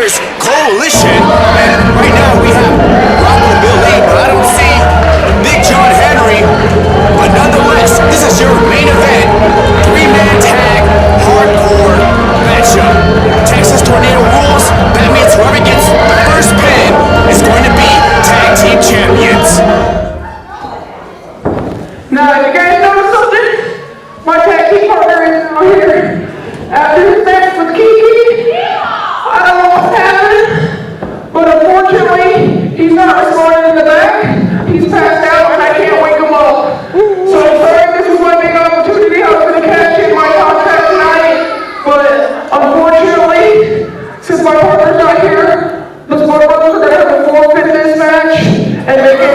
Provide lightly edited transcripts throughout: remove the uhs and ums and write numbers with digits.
Brothers Coalition, and right now we have Rocco Billy, but I don't see Big John Henry. But nonetheless, this is your main event, 3-man tag, hardcore matchup. Texas Tornado rules, that means whoever gets the first pin is going to be tag team champions. Now, you guys notice something? My tag team partner is over here. After his match with Kiki, I don't know what's happening, but unfortunately, he's not responding in the back. He's passed out, and I can't wake him up. So I'm sorry, this was my big opportunity. I was going to cash in my contract tonight, but unfortunately, since my partner's not here, the Spud brothers are going to have to forfeit this match, and they can...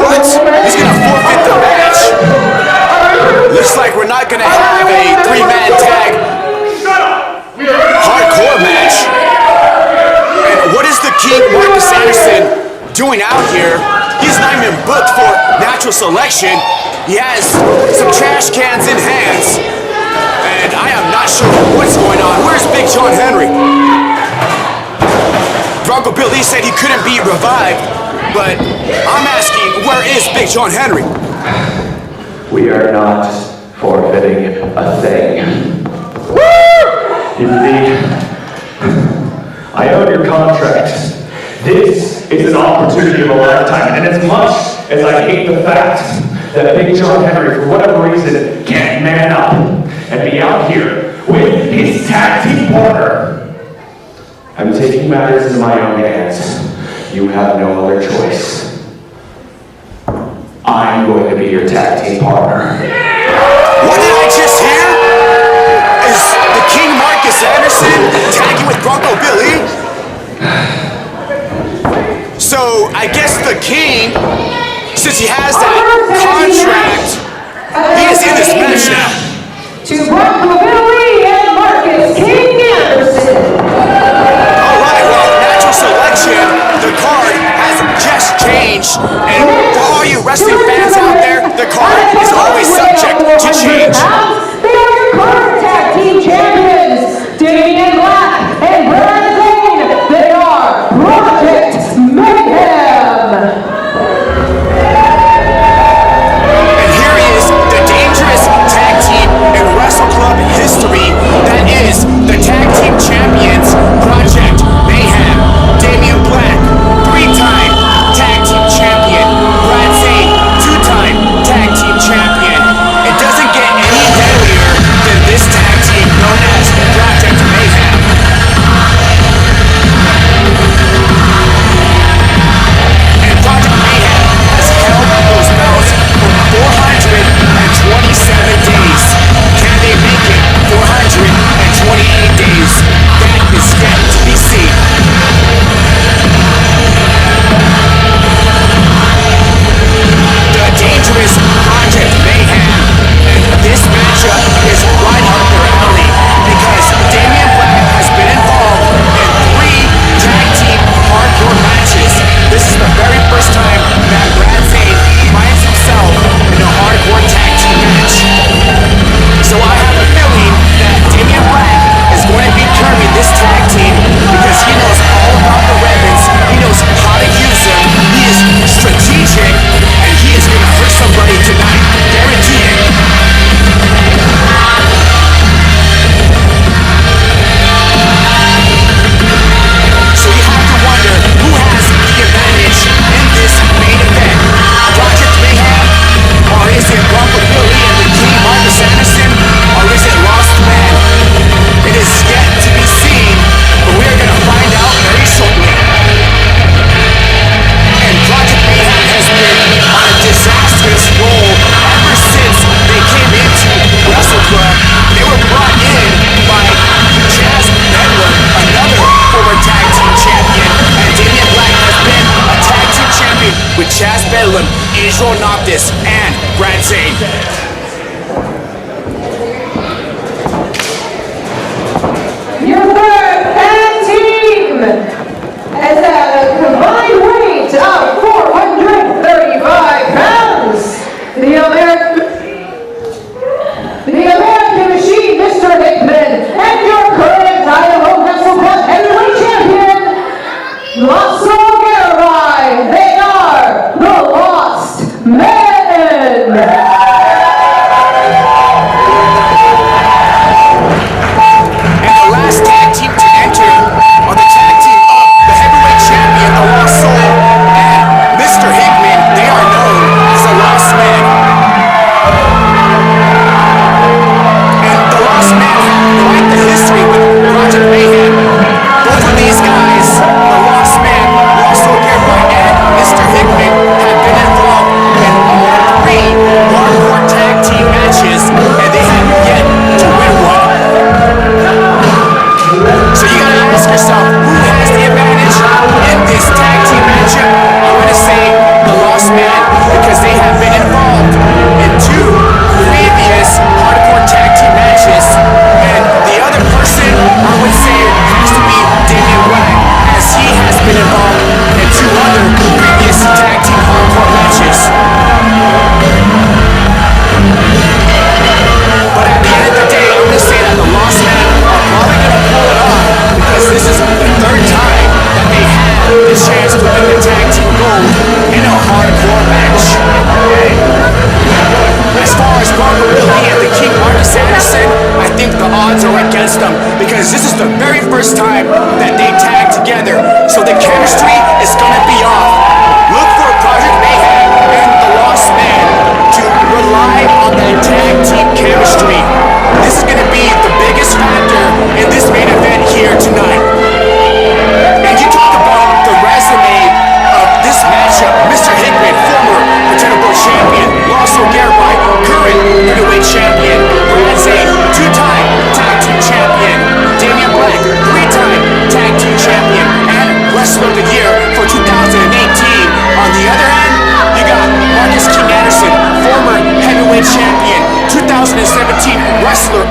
What? He's going to forfeit the match? Looks like we're not going to have a 3-man tag hardcore match. And what is the King Marcus Anderson doing out here? He's not even booked for natural selection. He has some trash cans in hands, and I am not sure what's going on. Where's Big John Henry? Bronco Billy said he couldn't be revived, but I'm asking, where is Big John Henry? We are not forfeiting a thing. You see, I own your contract. This is an opportunity of a lifetime, and as much as I hate the fact that Big John Henry, for whatever reason, can't man up and be out here with his tag team partner, I'm taking matters into my own hands. You have no other choice. I'm going to be your tag team partner. What did I just hear? Is the King Marcus Anderson tagging with Bronco Billy? So I guess the King, since he has that contract, he is in this match now. To Bronco Billy and Marcus King Anderson. Alright, well, natural selection, the card has just changed, and for all you wrestling fans out there, the card is always subject to change. They are your current tag team champions, Damian Black and Brad Zane. They are Project Mayhem. And here is the dangerous tag team in Wrestle Club history. That is the tag team champions, Project Mayhem. Damian Black, 3-time tag team champion. Brad Zane, 2-time tag team champion. It doesn't get any deadlier than this tag team known as Project Mayhem. And Project Mayhem has held those belts for 427 days. Can they make it 428 days? That is yet to be seen. The dangerous Project Mayhem. And this matchup is right up their alley because Damian Black has been involved in 3 tag team hardcore matches. This is the very first time that Brad Zane finds himself in a hardcore tag team match. So I have a feeling that Damian Black is going to be carrying this tag team because he knows all about the weapons, he knows how to use them, he is strategic, and he is going to hurt somebody tonight. Guarantee it. So you have to wonder who has the advantage in this main event. Project Mayhem, or is it Bronco Billy and the King Marcus Anderson, or is it Lost Man? It is yet to be seen, but we are going to find out very shortly. And Project Mayhem has been on a disastrous roll ever since they came into Wrestle Club. They were brought in by Chaz Bedlam, another former tag team champion, and Damian Black has been a tag team champion with Chaz Bedlam, Angel Noctis, and Brad Zane. Your third tag team has had a combined weight of 435 pounds. The American Machine, Mr. Hickman, and your current title of Wrestle Club heavyweight champion,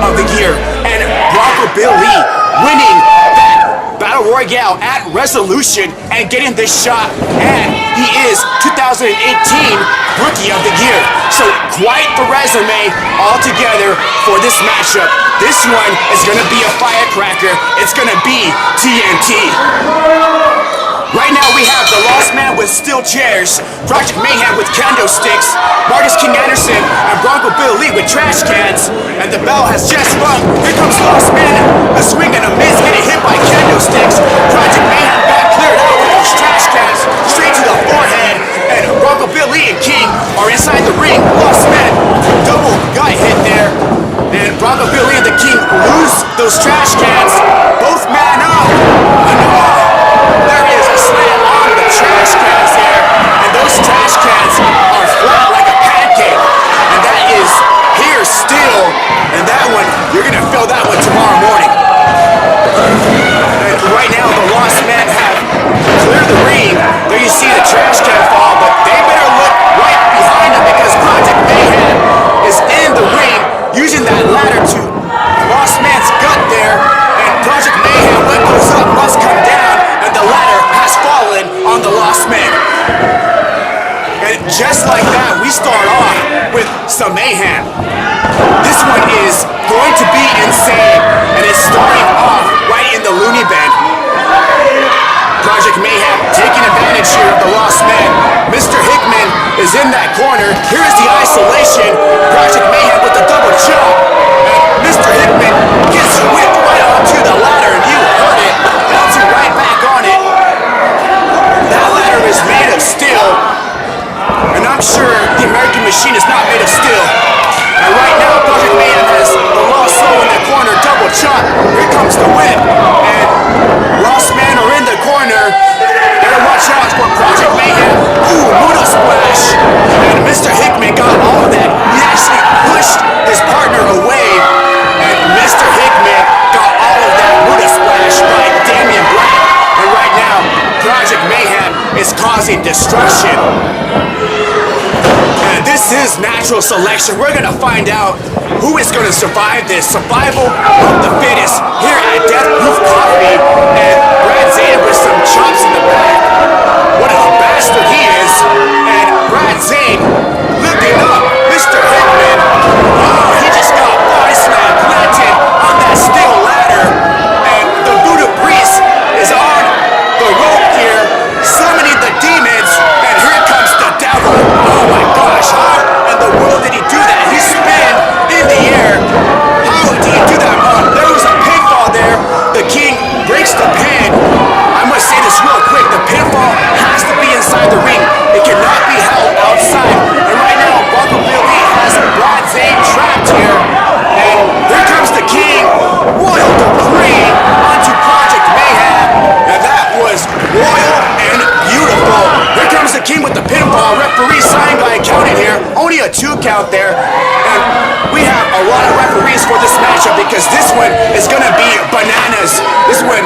of the Year, and Bronco Bill Lee winning that Battle Royale at Resolution and getting this shot, and he is 2018 Rookie of the Year. So quite the resume altogether for this matchup. This one is going to be a firecracker. It's going to be TNT. Right now we have the Lost Man with steel chairs, Project Mayhem with kendo sticks, Marcus King Anderson and Bronco Bill Lee with trash cans, and the bell has just rung. Here comes Lost Man, a swing and a miss, getting hit by kendo sticks. Project Mayhem got cleared out with those trash cans straight to the forehead, and Bronco Bill Lee and King are inside the ring. Lost Man double got hit there, and Bronco Bill Lee and the King lose those trash cans. Both man up. There is a slam on the trash cans there, and those trash cans are flat like a pancake, and that is here still, and that one, you're gonna feel that one tomorrow morning. And right now, the Lost Men have cleared the ring. There you see the trash can fall, but they better look right behind them because Project Mayhem is in the ring using that ladder to Lost Man's gut there, and Project Mayhem, what goes up must come down, and the ladder has fallen on the Lost Man. And just like that, we start off with some mayhem. This one is going to be insane, and it's starting off right in the loony bin. Project Mayhem taking advantage here of the Lost Man. Mr. Hickman is in that corner. Here's the isolation. Project Mayhem with the double chop. And Mr. Hickman gets whipped right onto the ladder, and you heard it, bouncing right back on it. That ladder is made of steel, and I'm sure the American Machine is not made of steel. And right now, Project Mayhem has the Lost Soul in the corner, double chop. Here comes the whip, and Lost Men are in the corner. Better watch out for Project Mayhem. Ooh, Muda Splash. And Mr. Hickman got all of that. He actually pushed his partner away, and Mr. Hickman got all of that Muda Splash by Damian Black. And right now, Project Mayhem is causing destruction. And this is natural selection. We're gonna find out who is gonna survive this. Survival of the fittest here at Death Proof Coffee. And Brad Zane with some chops in the back. What a bastard he is. And Brad Zane lifting up Mr. Hickman. Oh, he just got body slam planted on that steel ladder. And the Buddha priest is on the rope here, summoning the demons. And here comes the devil. Oh my gosh, how in the world did he do that? He spin in the air. How did he do that? There was a pinfall there. The King breaks the pin. I must say this real quick. The pinfall has to be inside the ring. It cannot be held outside. And right now, Bronco Bill Lee has Brad Zane trapped here. And here comes the King. Royal decree onto Project Mayhem. And that was royal and beautiful. Here comes the King with the pinfall. Referee sign guy counting here. Only a 2 count there. And we have a lot of referees for this matchup because this one is going to be bananas. This one,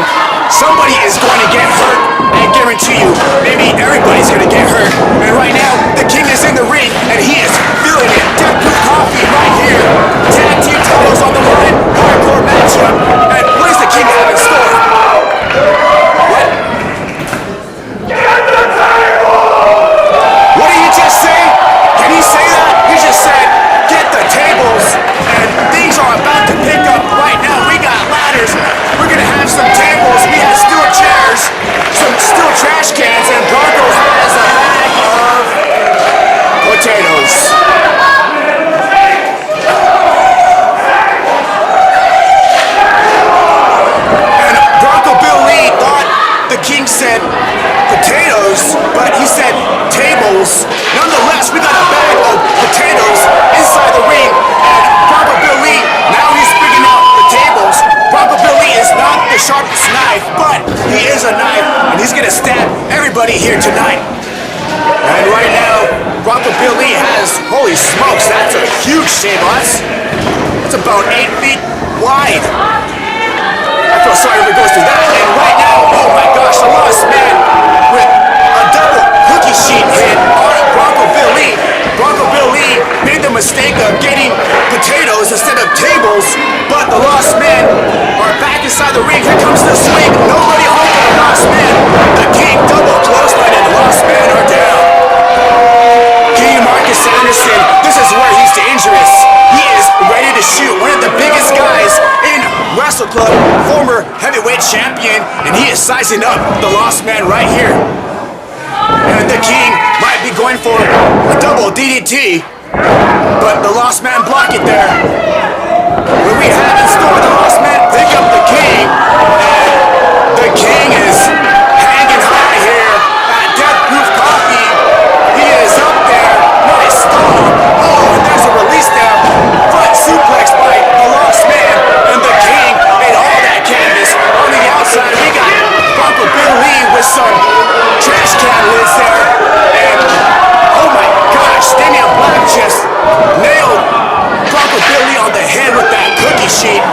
somebody is going to get hurt. I guarantee you, maybe everybody's going to get hurt. And right now, the King is in the ring and he is feeling it. Death Proof Coffee right here. Tag team titles on the line. Hardcore matchup. And what does the King have in store? What? What did he just say? Can he say that? He just said, get the tables. And things are about to pick up right now. We got ladders. We're going to have some tables. We have steel chairs, some steel trash cans, and Bronco has a bag of potatoes. And Bronco Bill Lee thought the King said potatoes, but he said tables. Nonetheless, we got a bag of potatoes inside the ring, and Bronco Bill Lee, now he's picking out the tables. Bronco Bill Lee is not the sharpest knife, but he is a knife, and he's gonna stab everybody here tonight. And right now, Bronco Bill Lee has, holy smokes, that's a huge table. That's about 8 feet wide. I feel sorry if it goes through that. And right now, oh my gosh, the Lost Man with a double cookie sheet hit on Bronco Bill Lee. Bronco Bill Lee made the mistake of getting potatoes instead of tables, Club, former heavyweight champion, and he is sizing up the Lost Man right here. And the King might be going for a double DDT, but the Lost Man block it there. What we have in store, the Lost Man pick up the King, and the King is hanging high here at Death Proof Coffee. He is up there, nice stomp. Oh, and there's a release there. Front suplex by the Lost Man, and the King ate all that canvas. On the outside, we got Bronco Bill Lee with some trash can lids there, and oh my gosh, Damian Black just nailed Bronco Bill Lee on the head with that cookie sheet.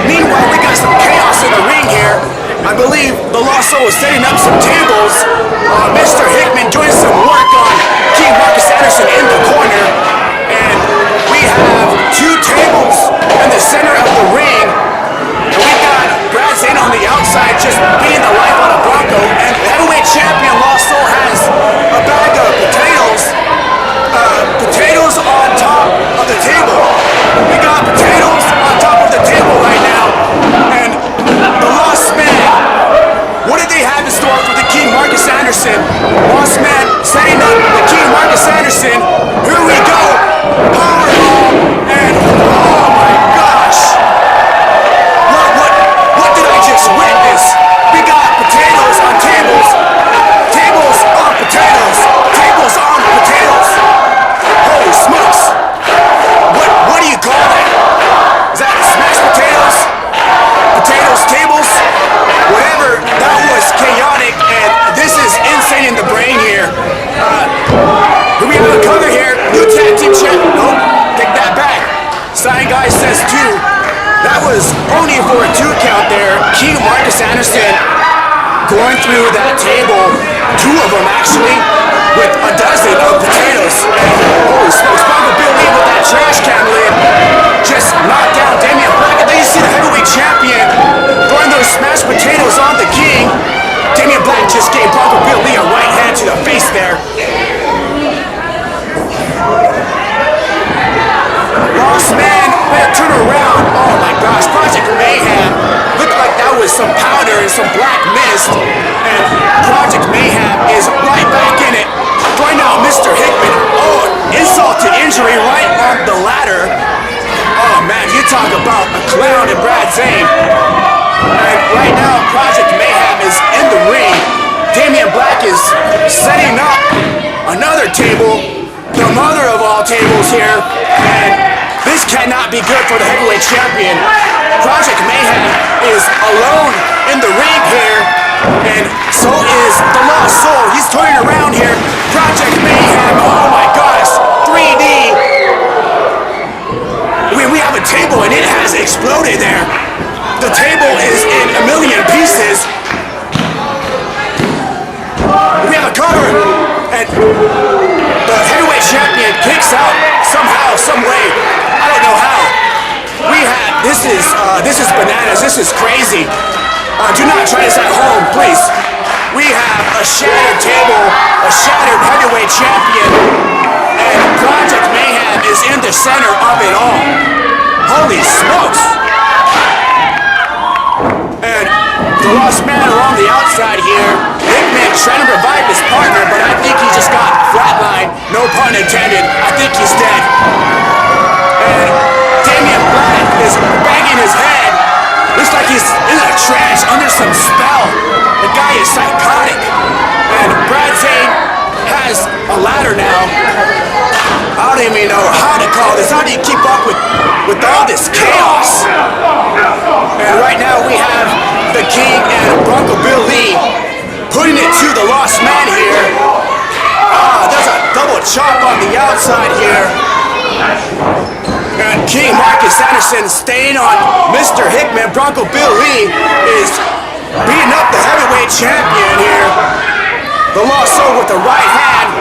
Meanwhile, we got some chaos in the ring here. I believe the Lost Soul is setting up some tables. Mr. Hickman doing some work on King Marcus Anderson in the corner. And we have two tables in the center of the ring. And we got Brad Zane on the outside just beating the life out of Bronco. And the heavyweight champion Lost Soul has a bag of potatoes. Potatoes on top of the table. We got potatoes on top of the table right now. And the Lost Man, what did they have in store for the King Marcus Anderson? Lost Man setting up the King Marcus Anderson. Here we go. Powerbomb. And oh my gosh. What did I just witness? We got potatoes on tables. Tables on potatoes. Tables on potatoes. Holy smokes. What do you call that? Is that smashed potatoes? Potatoes, tables? Whatever. That was chaotic, and this is insane in the brain here. Do we have a cover here? New tag team champ. Nope. Take that back. Sign guy says 2. That was only for a 2 count there. King Marcus Anderson going through that table. 2 of them actually, with a dozen of potatoes. And holy smokes, Bronco Bill Lee with that trash can lid just knocked down Damian Black. And then you see the heavyweight champion throwing those smashed potatoes on the King. Damian Black just gave Bronco Bill Lee a right hand to the face there. Lost Man, better turn around. Oh my gosh, Project Mayhem. Looked like that was some powder and some black mist. And Project Mayhem is right back in it. Throwing out Mr. Hickman. Oh, insult to injury right on the ladder. Oh man, you talk about a clown in Brad Zane. And right now, Project Mayhem is in the ring. Damian Black is setting up another table, the mother of all tables here. And this cannot be good for the heavyweight champion. Project Mayhem is alone in the ring here, and so is the Lost Soul. He's turning around here. Project Mayhem, oh my gosh, 3D. We have a table and it has exploded there. The table is in a million pieces. We have a cover, and the heavyweight champion kicks out somehow, some way. I don't know how. This is bananas. This is crazy. Do not try this at home, please. We have a shattered table, a shattered heavyweight champion, and Project Mayhem is in the center of it all. Holy smokes! And the Lost Man are on the outside here. Hickman trying to revive his partner, but I think he just got flatlined. No pun intended. I think he's dead. And Damian Black is banging his head. Looks like he's in a trance under some spell. The guy is psychotic. And Brad Zane has a ladder now. I don't even know how to call this. How do you keep up with all this chaos? And right now we have the King and Bronco Bill Lee putting it to the Lost Man here. There's a double chop on the outside here. And King Marcus Anderson staying on Mr. Hickman. Bronco Bill Lee is beating up the heavyweight champion here. The Lost Soul with the right hand.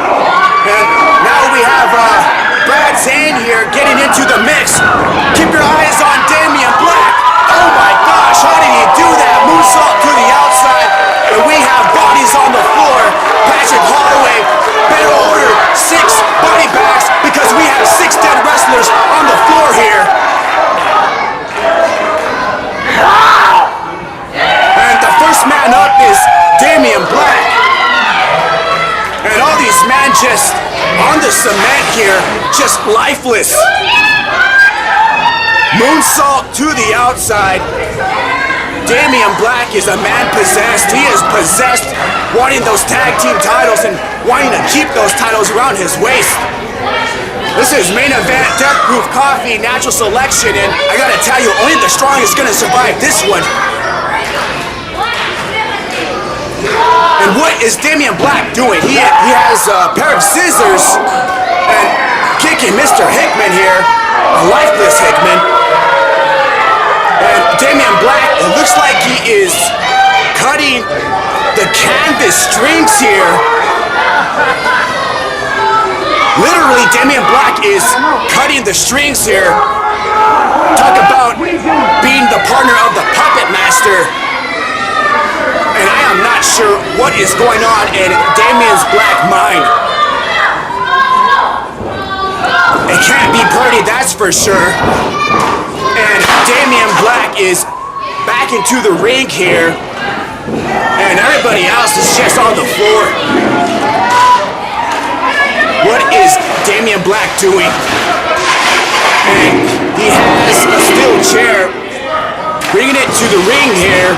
And now we have Brad Zane here getting into the mix. Keep your eyes on Damian Black. Oh my gosh, how did he do that? Moonsault to the outside. And we have bodies on the floor. Patrick Holloway better order 6 body bags because we have 6 dead wrestlers on the floor here. on the cement here, just lifeless. Moonsault to the outside. Damian Black is a man possessed. He is possessed, wanting those tag team titles and wanting to keep those titles around his waist. This is main event, Death Proof Coffee, natural selection, and I gotta tell you, only the strong is gonna survive this one. And what is Damian Black doing? He has a pair of scissors and kicking Mr. Hickman here, a lifeless Hickman. And Damian Black, it looks like he is cutting the canvas strings here. Literally, Damian Black is cutting the strings here. Talk about being the partner of the puppet master. And I am not sure what is going on in Damian's Black mind. It can't be pretty, that's for sure. And Damian Black is back into the ring here. And everybody else is just on the floor. What is Damian Black doing? And he has a steel chair, bringing it to the ring here.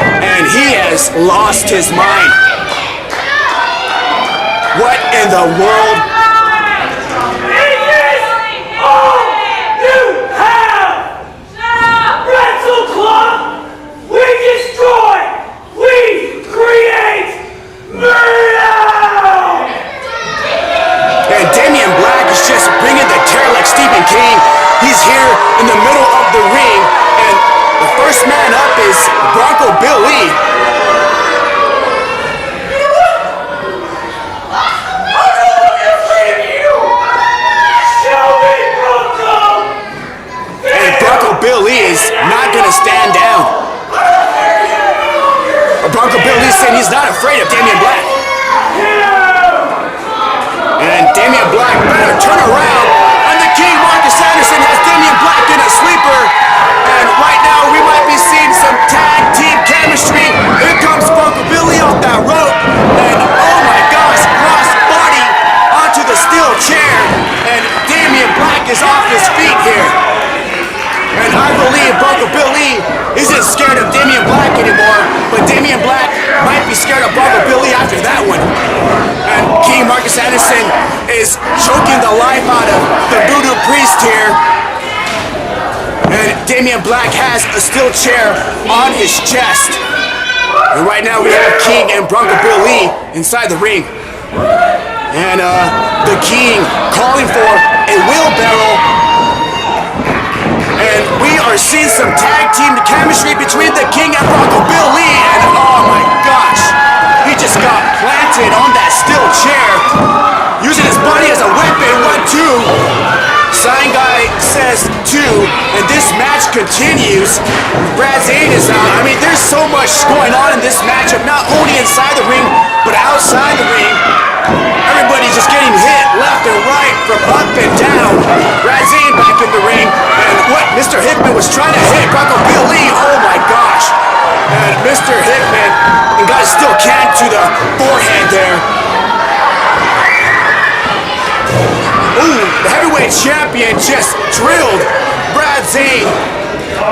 And he has lost his mind. What in the world? Wrestle Club! We destroy! We create murder! And Damian Black is just bringing the terror like Stephen King. He's here in the middle of the ring, and the first man up is Bronco Bill Lee. And Bronco Bill Lee is not going to stand down. Bronco Bill Lee saying he's not afraid of Damian Black. And Damian Black better turn around. And the King, Marcus Anderson, has Damian Black in a sleeper. And right now we might be seeing some tag team chemistry. Here comes Bronco Bill Lee off that rope. And oh my gosh, cross body onto the steel chair. And Damian Black is off his feet here. And I believe Bronco Bill Lee isn't scared of Damian Black anymore, but Damian Black might be scared of Bronco Bill Lee after that one. And King Marcus Anderson is choking the life out of the Voodoo Priest here. And Damian Black has a steel chair on his chest. And right now we have King and Bronco Bill Lee inside the ring. And the King calling for a wheelbarrow. And we are seeing some tag team chemistry between the King and Bronco Bill Lee. And oh my gosh, he just got planted on that steel chair, using his body as a weapon. 1-2. Sign guy says 2. And this match continues. Brad Zane is out. I mean, there's so much going on in this matchup, not only inside the ring, but outside the ring. Everybody's just getting hit left and right from up and down. Brad Zane back in the ring. And what Mr. Hickman was trying to hit Bronco Bill Lee, oh my gosh. And Mr. Hickman got a steel can to the forehead there. Ooh, the heavyweight champion just drilled Brad Zane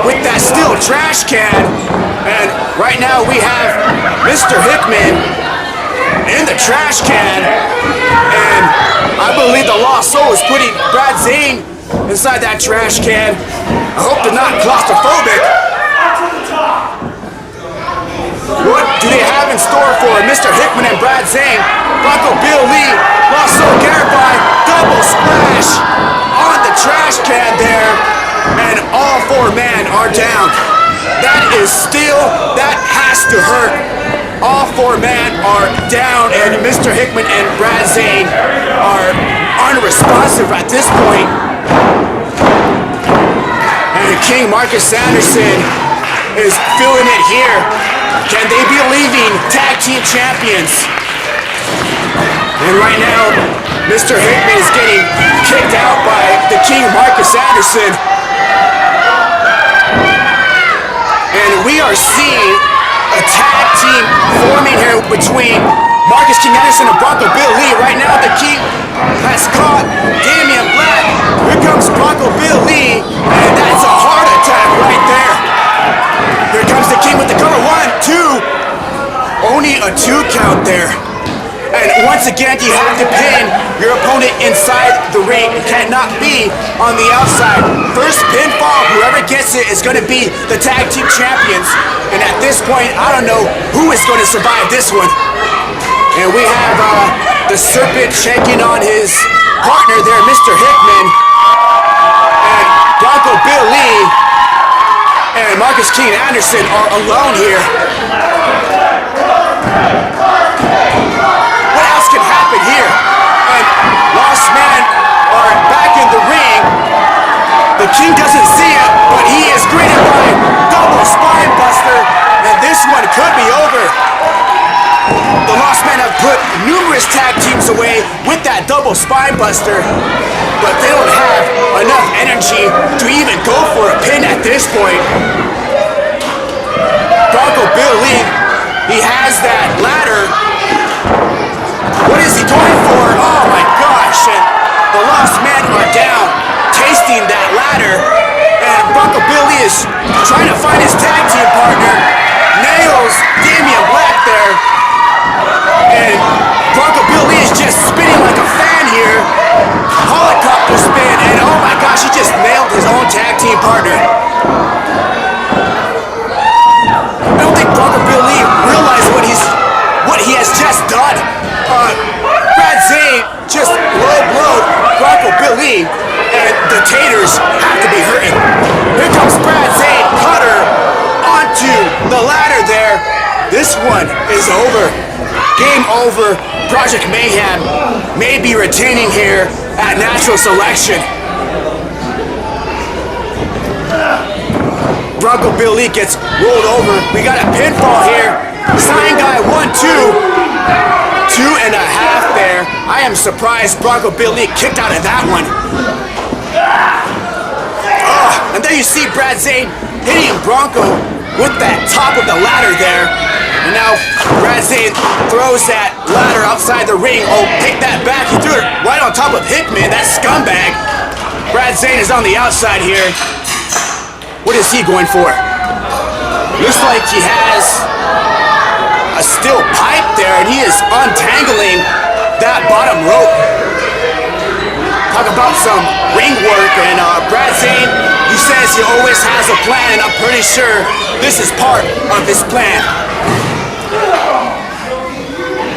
with that steel trash can. And right now we have Mr. Hickman in the trash can, and I believe the Lost Soul is putting Brad Zane inside that trash can. I hope they're not claustrophobic. What do they have in store for Mr. Hickman and Brad Zane? Bronco Bill Lee, Lost Soul Garibay, double splash on the trash can there, and all 4 men are down. That is still, that has to hurt. All 4 men are down, and Mr. Hickman and Brad Zane are unresponsive at this point. And King Marcus Anderson is feeling it here. Can they be leaving tag team champions? And right now, Mr. Hickman is getting kicked out by the King Marcus Anderson. And we are seeing a tag team forming here between Marcus King Anderson and Bronco Bill Lee. Right now, the King again, you have to pin your opponent inside the ring. It cannot be on the outside. First pinfall, whoever gets it is going to be the tag team champions. And at this point, I don't know who is going to survive this one. And we have the Serpent checking on his partner there, Mr. Hickman. And Bronco Bill Lee and Marcus King Anderson are alone here. What else can happen here? And Lost Men are back in the ring. The King doesn't see it, but he is greeted by double spine buster, and this one could be over. The Lost Men have put numerous tag teams away with that double spine buster, but they don't have enough energy to even go for a pin at this point. Bronco Bill Lee, he has that ladder. What is he going for? Oh my gosh, and the Lost Men are down, tasting that ladder, and Bronco Bill Lee is trying to find his tag team partner, nails Damian Black there, and Bronco Bill Lee is just spinning like a fan here, helicopter spin, and oh my gosh, he just nailed his own tag team partner. I don't think Bronco Bill Lee realized what he has just done. Brad Zane just blowed Bronco Bill Lee, and the Taters have to be hurting. Here comes Brad Zane, cutter onto the ladder there. This one is over. Game over. Project Mayhem may be retaining here at Natural Selection. Bronco Bill Lee gets rolled over. We got a pinfall here. Sign guy 1-2. 2.5 there. I am surprised Bronco Bill Lee kicked out of that one. Oh, and there you see Brad Zane hitting Bronco with that top of the ladder there. And now Brad Zane throws that ladder outside the ring. Oh, take that back. He threw it right on top of Hickman, that scumbag. Brad Zane is on the outside here. What is he going for? Looks like he has a steel pipe there, and he is untangling that bottom rope. Talk about some ring work, and Brad Zane, he says he always has a plan, and I'm pretty sure this is part of his plan.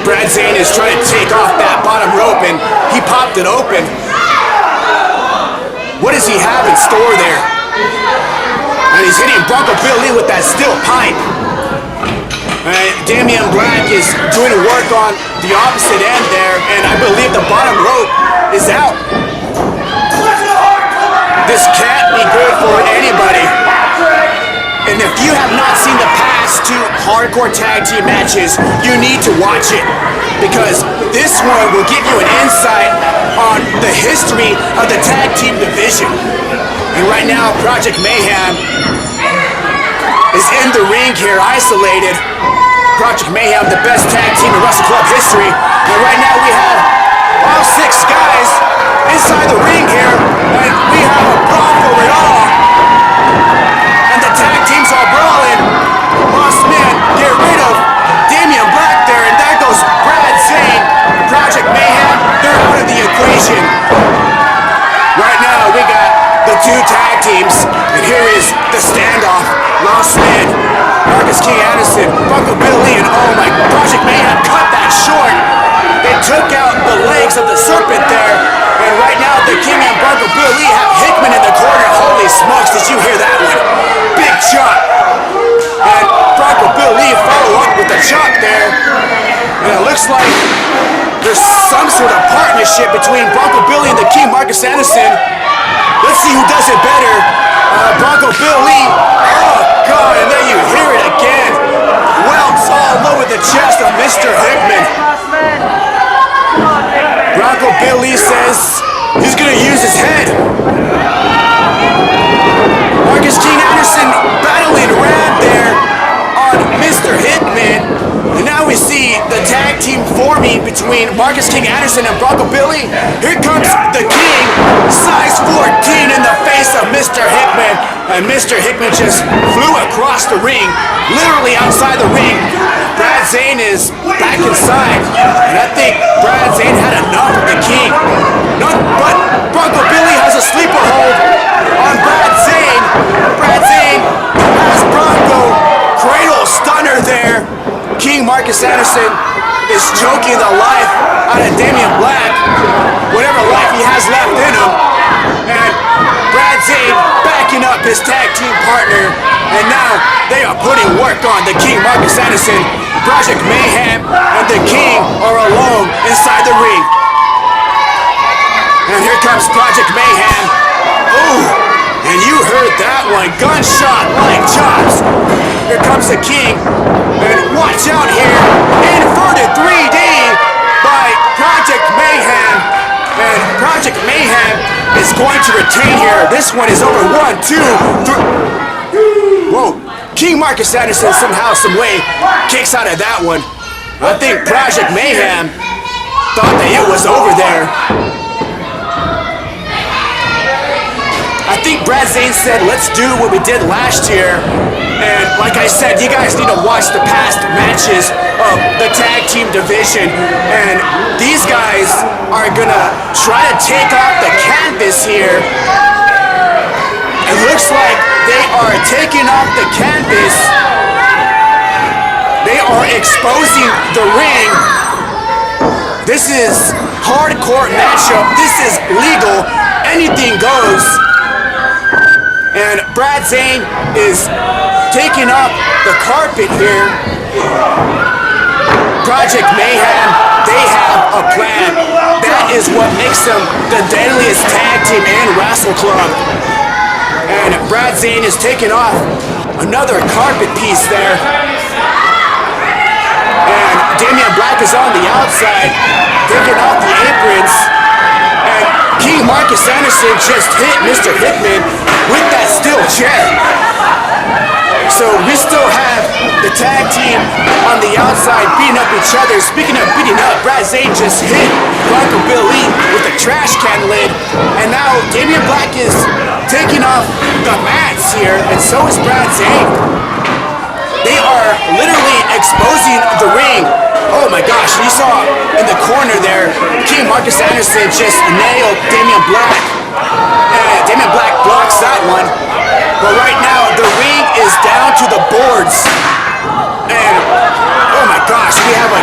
Brad Zane is trying to take off that bottom rope, and he popped it open. What does he have in store there? And he's hitting Bronco Bill Lee with that steel pipe. And Damian Black is doing work on the opposite end there, and I believe the bottom rope is out. This can't be good for anybody. And if you have not seen the past two hardcore tag team matches, you need to watch it, because this one will give you an insight on the history of the tag team division. And right now, Project Mayhem is in the ring here, isolated. Project Mayhem, the best tag team in Wrestle Club history. And right now we have all 6 guys inside the ring here, and we have a brawl for it all. And the tag teams are brawling. Lost Men get rid of Damian Black there, and there goes Brad Zane. Project Mayhem, they're out of the equation. Right now we got the 2 tag teams, and here is the standoff. Lost Men, Marcus King Anderson, Bronco Bill Lee, and oh my, Project Mayhem cut that short. They took out the legs of the Serpent there, and right now the King and Bronco Bill Lee have Hickman in the corner. Holy smokes, did you hear that one? Big chop. And Bronco Bill Lee follow up with the chop there, and it looks like there's some sort of partnership between Bronco Bill Lee and the King, Marcus Anderson. Let's see who does it better. Bronco Bill Lee, oh God, and then you hear it again. Welts all over the chest of Mr. Hickman. Bronco Bill Lee says he's gonna use his head. Marcus King Anderson battling around there on Mr. Hickman. And now we see the tag team forming between Marcus King Anderson and Bronco Bill Lee. Here comes the King, size 14 in the face of Mr. Hickman. And Mr. Hickman just flew across the ring, literally outside the ring, Brad Zane is back inside, and I think Brad Zane had enough of the King. But Bronco Billy has a sleeper hold on Brad Zane. Brad Zane has Bronco, cradle stunner there. King Marcus Anderson is choking the life out of Damian Black, whatever life he has left in him. And Brad Zane backing up his tag team partner, and now they are putting work on the King Marcus Anderson. Project Mayhem and the King are alone inside the ring. And here comes Project Mayhem. Ooh, and you heard that one. Gunshot like chops. Here comes the King. And watch out here. Inverted 3D by Project Mayhem. And Project Mayhem is going to retain here. This one is over. 1, 2, 3. Whoa. King Marcus Anderson somehow, some way, kicks out of that one. I think Project Mayhem thought that it was over there. I think Brad Zane said, let's do what we did last year. And like I said, you guys need to watch the past matches of the tag team division. And these guys are gonna try to take off the canvas here. It looks like they are taking off the canvas. They are exposing the ring. This is hardcore matchup. This is legal. Anything goes. And Brad Zane is taking off the carpet here. Project Mayhem, they have a plan. That is what makes them the deadliest tag team in Wrestle Club. And Brad Zane is taking off another carpet piece there. And Damian Black is on the outside, taking off the aprons. And King Marcus Anderson just hit Mr. Hitman with that steel chair. So we still have the tag team on the outside beating up each other. Speaking of beating up, Brad Zane just hit Bronco Billy with a trash can lid. And now Damian Black is taking off the mats here, and so is Brad Zane. They are literally exposing the ring. Oh my gosh, you saw in the corner there, King Marcus Anderson just nailed Damian Black. And Damian Black blocks that one. But right now, the ring is down to the boards. And, oh my gosh, we have a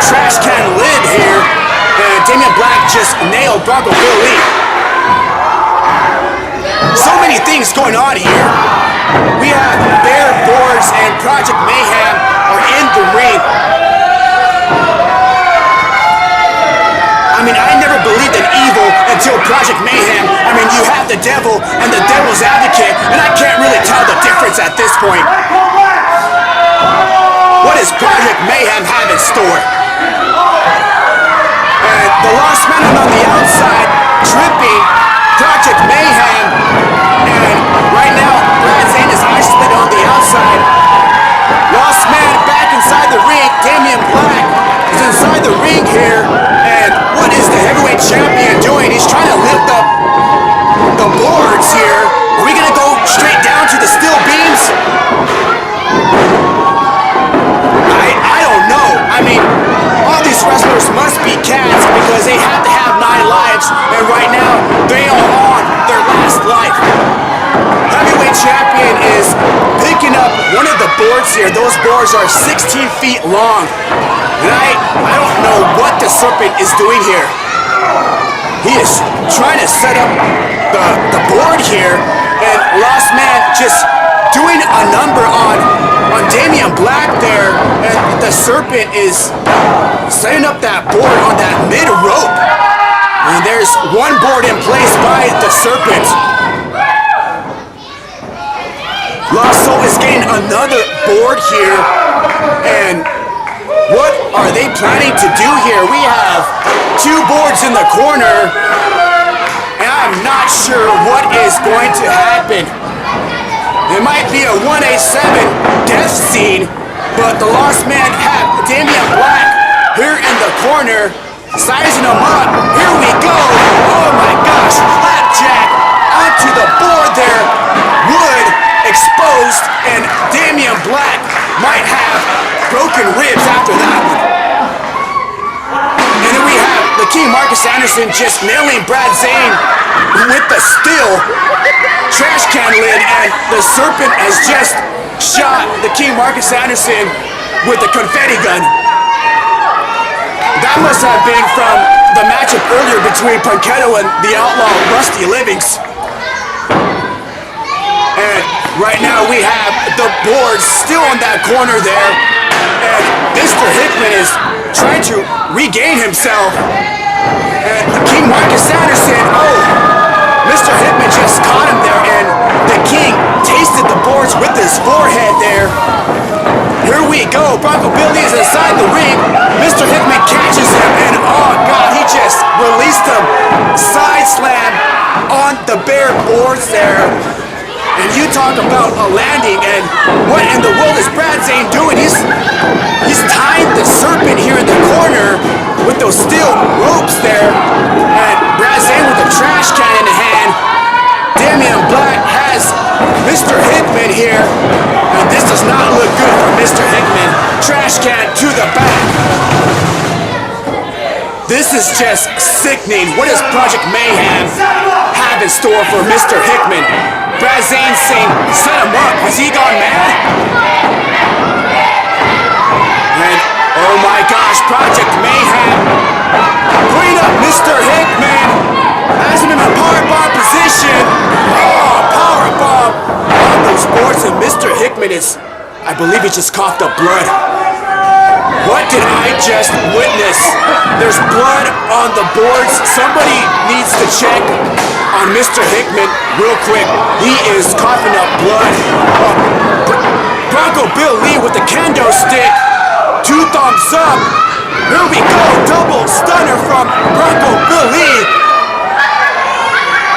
trash can lid here. And Damian Black just nailed Bronco Billy. So many things going on here. We have bare boards and Project Mayhem are in the ring. I mean, I never believed in evil until Project Mayhem. I mean, you have the devil and the devil's advocate, and I can't really tell the difference at this point. What does Project Mayhem have in store? And the Lost Man on the outside, tripping Project Mayhem. And right now, Brad Zane is isolated on the outside. Lost Man back inside the ring. Damian Black is inside the ring here. And what is the heavyweight champion doing? He's trying to lift up the boards here. Are we gonna go straight down to the steel beams? I don't know. I mean, all these wrestlers must be cats because they have to have 9 lives, and right now they are on their last life. Heavyweight champion is picking up one of the boards here. Those boards are 16 feet long. And I don't know what the Serpent is doing here. He is trying to set up the board here, and Lost Man just doing a number on Damian Black there, and the Serpent is setting up that board on that mid rope. And there's one board in place by the Serpent. Lost Soul is getting another board here, and what are they planning to do here? We have 2 boards in the corner, and I'm not sure what is going to happen. It might be a 187 death scene, but the Lost Man have Damian Black here in the corner, sizing him up. Here we go. Oh my gosh, flapjack onto the board there. Wood exposed, and Damian Black might have broken ribs Marcus Anderson just nailing Brad Zane with the steel trash can lid, and the Serpent has just shot the King Marcus Anderson with the confetti gun. That must have been from the matchup earlier between Punketto and the Outlaw Rusty Livings. And right now we have the boards still on that corner there, and Mr. Hickman is trying to regain himself. And King Marcus Anderson, Mr. Hickman just caught him there, and the King tasted the boards with his forehead there. Here we go, Bronco Billy is inside the ring. Mr. Hickman catches him, and oh God, he just released him. Side slam on the bare boards there. And you talk about a landing, and what in the world is Brad Zane doing? He's tying the Serpent here in the corner with those steel ropes there. And Brad Zane with the trash can in hand. Damian Black has Mr. Hickman here, and this does not look good for Mr. Hickman. Trash can to the back. This is just sickening. What does Project Mayhem have in store for Mr. Hickman? Brad Zane saying, set him up. Has he gone mad? And, oh my gosh, Project Mayhem bring up Mr. Hickman. Has him in a powerbomb position. Oh, powerbomb on those boards, and Mr. Hickman is, I believe he just coughed up blood. What did I just witness? There's blood on the boards. Somebody needs to check on Mr. Hickman real quick. He is coughing up blood. Bronco Bill Lee with the kendo stick. 2 thumbs up. Here we go. Double stunner from Bronco Bill Lee.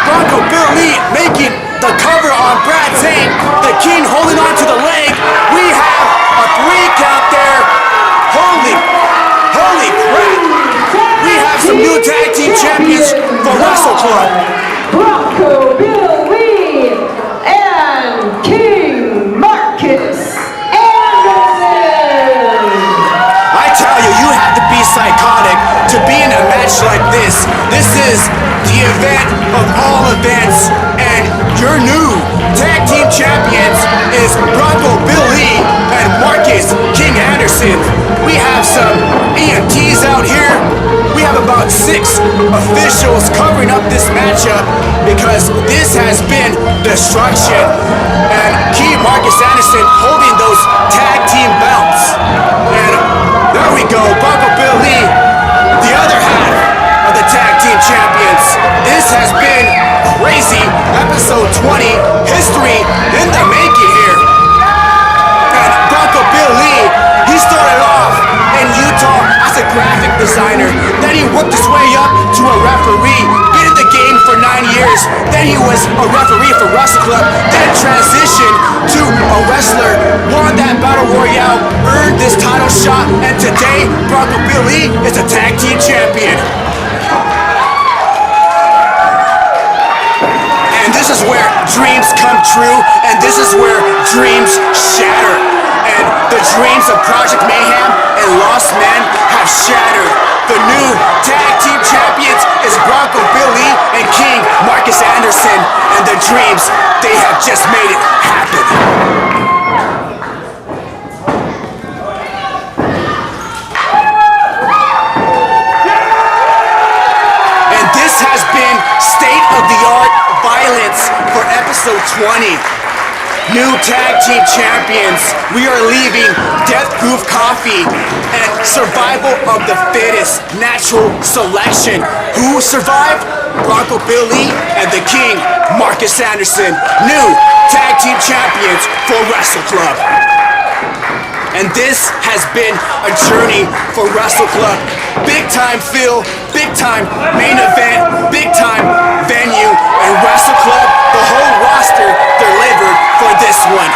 Bronco Bill Lee making the cover on Brad Zane. The King holding on to the leg. We have a 3 count there. Holy crap! We have some new tag team champions for Wrestle Club. Bronco Bill Lee and King Marcus Anderson. I tell you, you have to be psychotic to be in a match like this. This is the event of all events, and your new tag team champions is Bronco Bill Lee and Marcus King Anderson. We have some EMTs out here. We have about 6 officials covering up this matchup because this has been destruction. And King Marcus Anderson holding those tag team belts. And there we go, Bronco Bill Lee, the other half of the tag team champions. This has been crazy. Episode 20, history in the making here. And Bronco Bill Lee, he started off in Utah as a graphic designer. Then he worked his way up to a referee, been in the game for 9 years. Then he was a referee for Wrestle Club, then transitioned to a wrestler, won that Battle Royale, earned this title shot, and today, Bronco Bill Lee is a tag team champion. And this is where dreams come true, and this is where dreams shatter. And the dreams of Project Mayhem and Lost Men have shattered. The new tag team champions is Bronco Bill Lee and King Marcus Anderson, and the dreams, they have just made it happen. And this has been state-of-the-art violence for episode 20. New tag team champions. We are leaving Death Groove Coffee and survival of the fittest, natural selection. Who survived? Bronco Bill Lee and the King Marcus Anderson. New tag team champions for Wrestle Club. And this has been a journey for Wrestle Club. Big time feel, big time main event, big time venue, and Wrestle Club, the whole roster delivered for this one.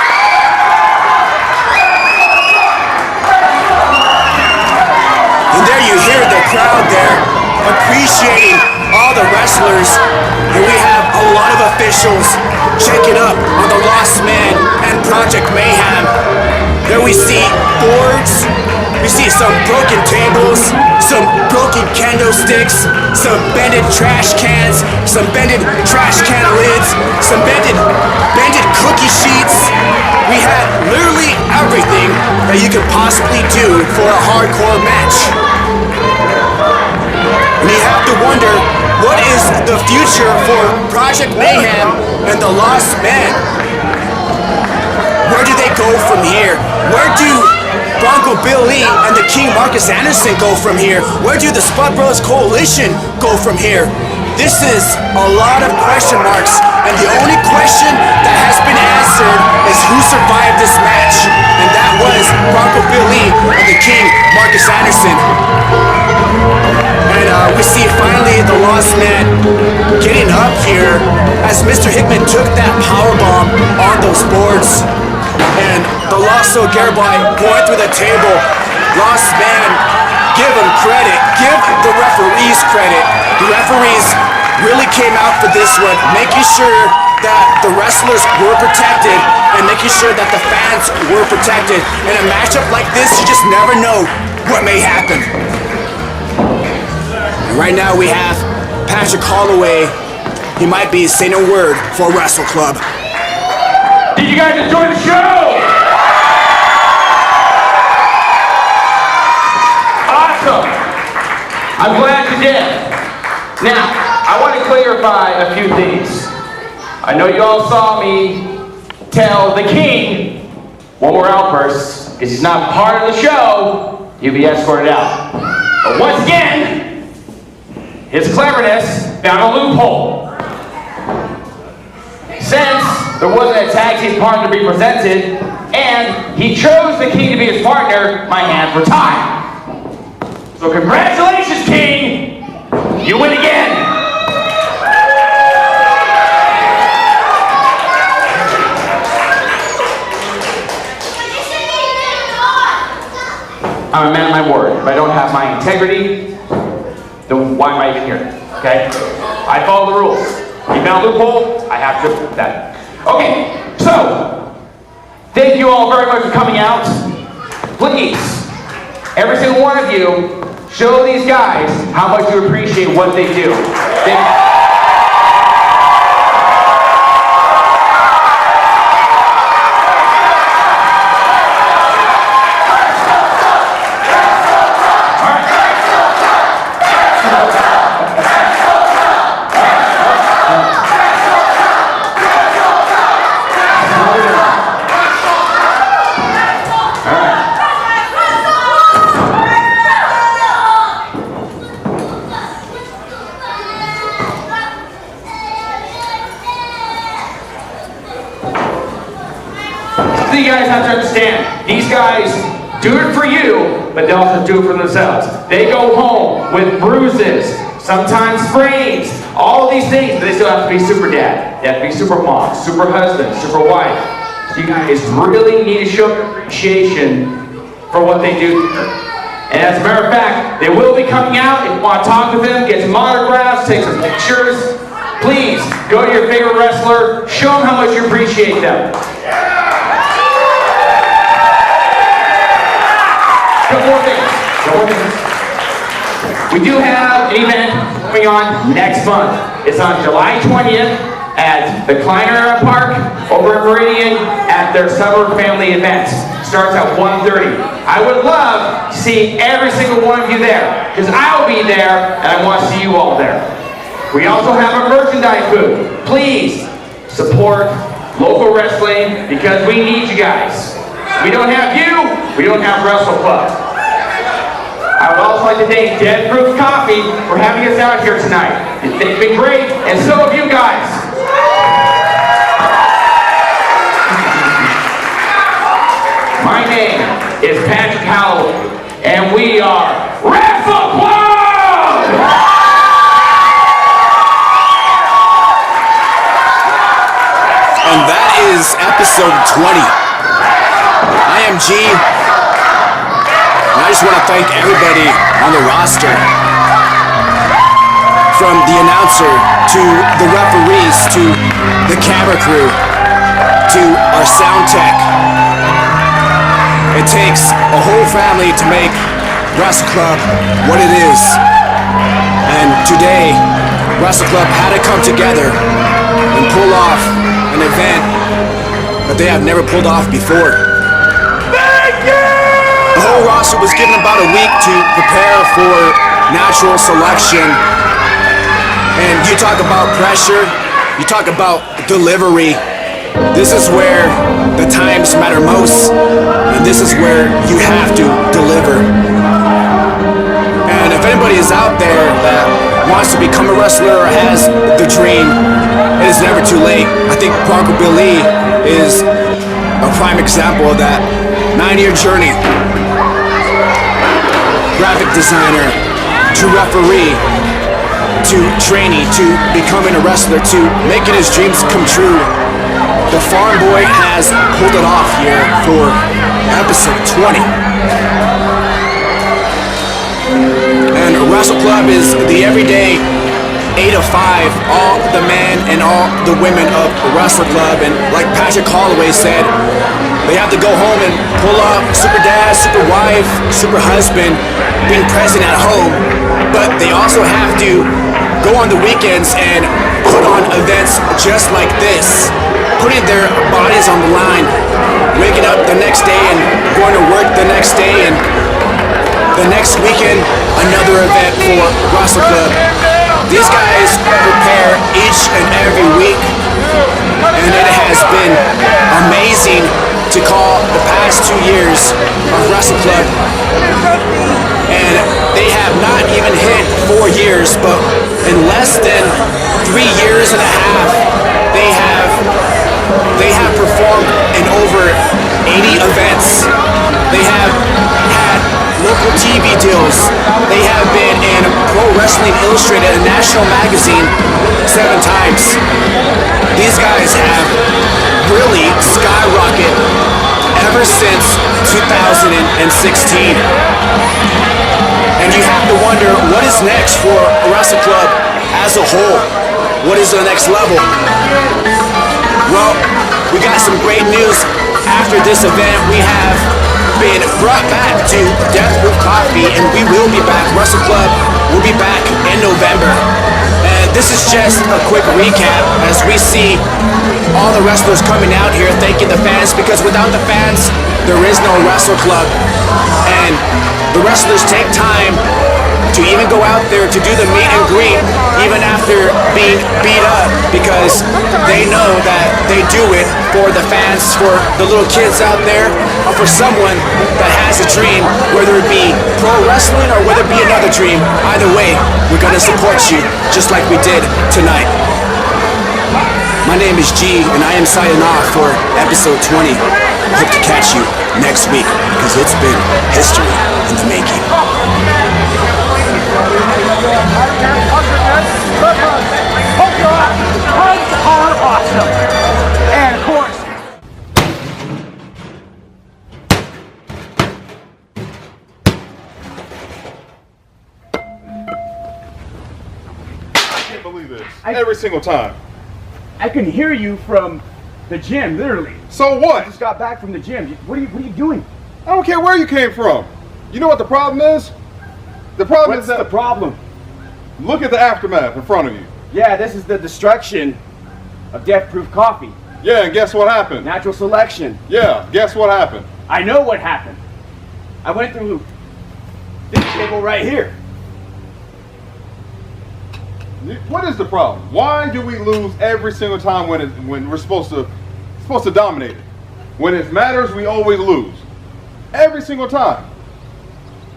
And there you hear the crowd there appreciating all the wrestlers. And we have a lot of officials checking up on the Lost Men and Project Mayhem. There we see boards, we You see some broken tables, some broken candlesticks, some bended trash cans, some bended trash can lids, some bended cookie sheets. We had literally everything that you could possibly do for a hardcore match. And you have to wonder, what is the future for Project Mayhem and the Lost Men? Where do they go from here? Where do Bronco Billy and the King Marcus Anderson go from here? Where do the Spud Brothers Coalition go from here? This is a lot of question marks, and the only question that has been answered is who survived this match, and that was Bronco Billy and the King Marcus Anderson. And we see finally the Lost Man getting up here as Mr. Hickman took that powerbomb on those boards. And the Lost Soul Garibai going through the table. Lost Man, give him credit. Give the referees credit. The referees really came out for this one, making sure that the wrestlers were protected and making sure that the fans were protected. In a matchup like this, you just never know what may happen. Right now we have Patrick Holloway. He might be saying a word for Wrestle Club. Did you guys enjoy the show? Awesome. I'm glad you did. Now, I want to clarify a few things. I know you all saw me tell the King one more outburst. If he's not part of the show, he'll be escorted out. But once again, his cleverness found a loophole. Since there wasn't a tag team partner to be presented, and he chose the King to be his partner, my hands were tied. So congratulations, King! You win again! I'm a man of my word. If I don't have my integrity, then why am I even here? Okay? I follow the rules. You found a loophole, I have to do that. Okay, so thank you all very much for coming out. Please, every single one of you, show these guys how much you appreciate what they do. You guys have to understand, these guys do it for you, but they also do it for themselves. They go home with bruises, sometimes sprains, all these things, but they still have to be super dad. They have to be super mom, super husband, super wife. So you guys really need to show appreciation for what they do. And as a matter of fact, they will be coming out. If you want to talk with them, get some autographs, take some pictures, please go to your favorite wrestler, show them how much you appreciate them. Couple more things. We do have an event going on next month. It's on July 20th at the Kleiner Park over at Meridian at their summer family event. Starts at 1:30. I would love to see every single one of you there because I'll be there and I want to see you all there. We also have a merchandise booth. Please support local wrestling because we need you guys. We don't have you, we don't have Wrestle Club. I would also like to thank Dead Proof Coffee for having us out here tonight. It's been great, and so have you guys. My name is Patrick Howell, and we are Wrestle Club! And that is episode 20. I am G, and I just want to thank everybody on the roster, from the announcer to the referees to the camera crew to our sound tech. It takes a whole family to make Wrestle Club what it is. And today, Wrestle Club had to come together and pull off an event that they have never pulled off before. Thank you! The whole roster was given about a week to prepare for natural selection. And you talk about pressure, you talk about delivery. This is where the times matter most, and this is where you have to deliver. And if anybody is out there that wants to become a wrestler or has the dream, it is never too late. I think Bronco Billy is a prime example of that. 9-year journey. Graphic designer, to referee, to trainee, to becoming a wrestler, to making his dreams come true. The farm boy has pulled it off here for episode 20. And Wrestle Club is the everyday 8 to 5, all the men and all the women of Wrestle Club. And like Patrick Holloway said, they have to go home and pull off super dad, super wife, super husband, being present at home. But they also have to go on the weekends and put on events just like this, putting their bodies on the line, waking up the next day and going to work the next day, and the next weekend, another event for Wrestle Club. These guys prepare each and every week, and it has been amazing to call the past 2 years of Wrestle Club. And they have not even hit 4 years, but in less than 3 years and a half, they have performed in over 80 events. They have had local TV deals. They have been in Pro Wrestling Illustrated, a national magazine, 7 times. These guys have really skyrocketed ever since 2016. And you have to wonder, what is next for Wrestle Club as a whole? What is the next level? Well, we got some great news. After this event, we have been brought back to Death Proof Coffee, and we will be back. Wrestle Club will be back in November. And this is just a quick recap as we see all the wrestlers coming out here thanking the fans, because without the fans, there is no Wrestle Club. And the wrestlers take time to even go out there to do the meet and greet, even after being beat up, because they know that they do it for the fans, for the little kids out there, or for someone that has a dream, whether it be pro wrestling or whether it be another dream. Either way, we're gonna support you, just like we did tonight. My name is G, and I am signing off for episode 20. I hope to catch you next week, because it's been history in the making. Awesome. And of course, I can't believe this. Every single time. I can hear you from the gym, literally. So I what? just got back from the gym. What are you doing? I don't care where you came from. You know what the problem is? The problem What's is that the problem? look at the aftermath in front of you. Yeah, this is the destruction of Death Proof Coffee. Yeah, and guess what happened? Natural selection. Yeah, guess what happened? I know what happened. I went through this table right here. What is the problem? Why do we lose every single time when we're supposed to dominate it? When it matters, we always lose. Every single time.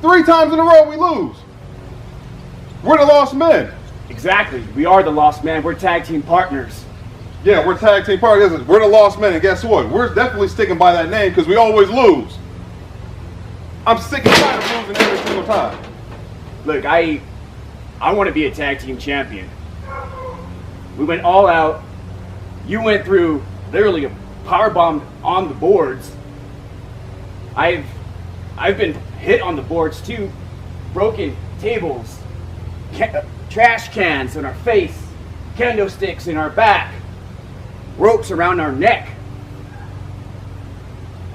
3 times in a row we lose. We're the lost men. Exactly. We are the lost man. We're tag team partners. Yeah, we're tag team partners. We're the lost men, and guess what? We're definitely sticking by that name because we always lose. I'm sick and tired of losing every single time. Look, I want to be a tag team champion. We went all out. You went through literally a powerbomb on the boards. I've been hit on the boards too. Broken tables, trash cans in our face, kendo sticks in our back, ropes around our neck.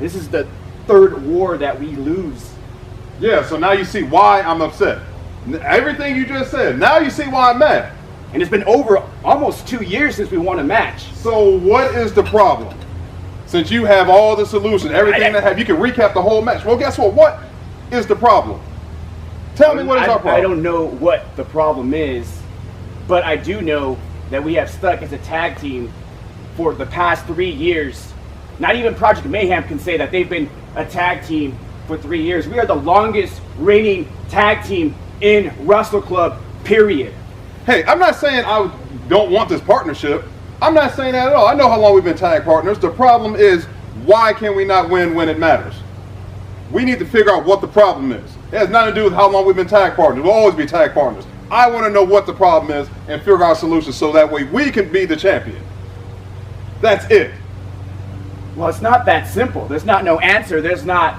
This is the third war that we lose. Yeah, so now you see why I'm upset. Everything you just said, now you see why I'm mad. And it's been over almost 2 years since we won a match. So what is the problem? Since you have all the solutions, everything that have, you can recap the whole match. Well, guess what? What is the problem? Tell me what is our problem. I don't know what the problem is, but I do know that we have stuck as a tag team for the past 3 years. Not even Project Mayhem can say that they've been a tag team for 3 years. We are the longest reigning tag team in Wrestle Club, period. Hey, I'm not saying I don't want this partnership. I'm not saying that at all. I know how long we've been tag partners. The problem is, why can we not win when it matters? We need to figure out what the problem is. It has nothing to do with how long we've been tag partners. We'll always be tag partners. I want to know what the problem is and figure out solutions so that way we can be the champion. That's it. Well, it's not that simple. There's not no answer. There's not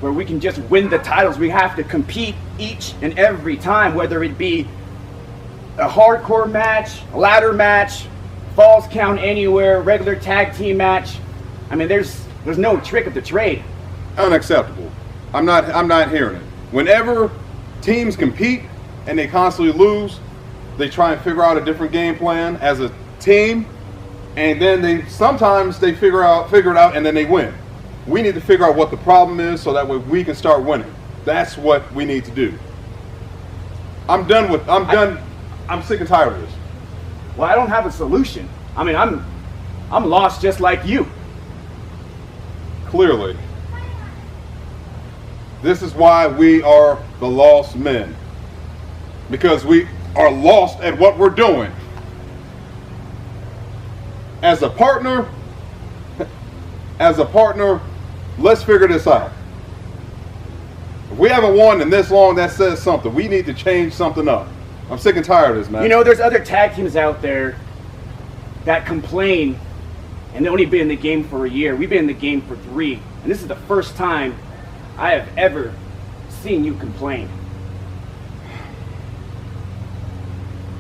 where we can just win the titles. We have to compete each and every time, whether it be a hardcore match, a ladder match, falls count anywhere, regular tag team match. I mean, there's no trick of the trade. Unacceptable. I'm not hearing it. Whenever teams compete and they constantly lose, they try and figure out a different game plan as a team, and then sometimes they figure it out and then they win. We need to figure out what the problem is so that way we can start winning. That's what we need to do. I'm sick and tired of this. Well, I don't have a solution. I mean, I'm lost just like you. Clearly. This is why we are the lost men. Because we are lost at what we're doing. As a partner, let's figure this out. If we haven't won in this long, that says something. We need to change something up. I'm sick and tired of this, man. You know, there's other tag teams out there that complain and they've only been in the game for a year. We've been in the game for 3. And this is the first time I have ever seen you complain.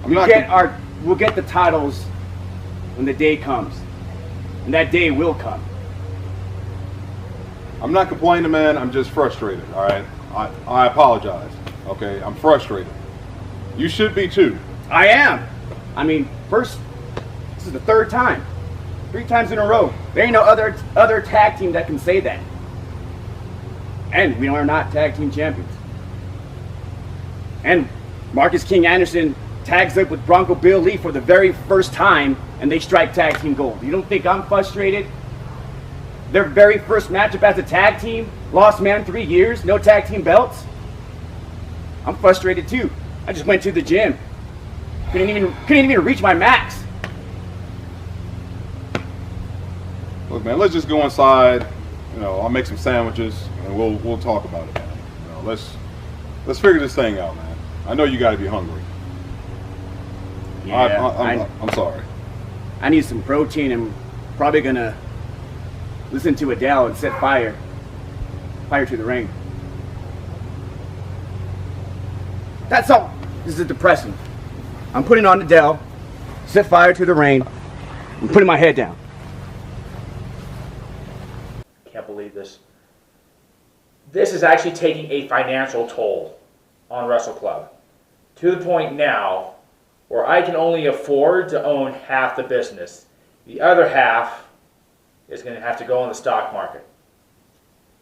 We'll get the titles when the day comes. And that day will come. I'm not complaining, man. I'm just frustrated, all right? I apologize, okay? I'm frustrated. You should be too. I am. I mean, this is the 3rd time. 3 times in a row. There ain't no other tag team that can say that. And we are not tag team champions. And Marcus King Anderson tags up with Bronco Bill Lee for the very first time, and they strike tag team gold. You don't think I'm frustrated? Their very first matchup as a tag team, lost man 3 years, no tag team belts. I'm frustrated too. I just went to the gym. Couldn't even reach my max. Look, man, let's just go inside. You know, I'll make some sandwiches and we'll talk about it, man. You know, let's figure this thing out, man. I know you got to be hungry. Yeah, I'm sorry. I need some protein. I'm probably gonna listen to Adele and set fire to the ring. That's all. This is depressing. I'm putting on Adele, set fire to the rain, and putting my head down. Can't believe this. This is actually taking a financial toll on Wrestle Club, to the point now where I can only afford to own half the business. The other half is going to have to go on the stock market.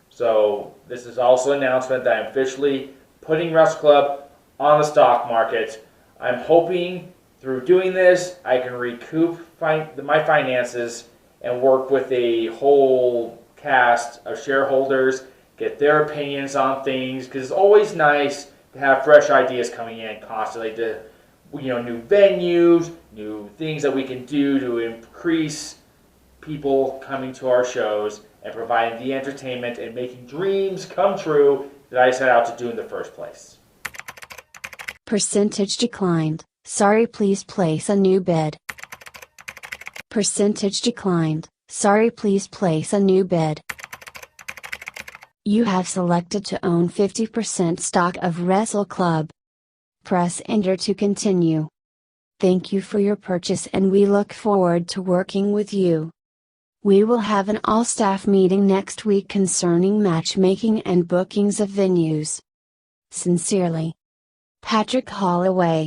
So this is also an announcement that I'm officially putting Wrestle Club on the stock market. I'm hoping through doing this I can recoup my finances and work with a whole cast of shareholders, get their opinions on things, because it's always nice to have fresh ideas coming in constantly, to, you know, new venues, new things that we can do to increase people coming to our shows and providing the entertainment and making dreams come true that I set out to do in the first place. Percentage declined. Sorry, please place a new bid. Percentage declined. Sorry, please place a new bid. You have selected to own 50% stock of Wrestle Club. Press enter to continue. Thank you for your purchase and we look forward to working with you. We will have an all-staff meeting next week concerning matchmaking and bookings of venues. Sincerely, Patrick Holloway.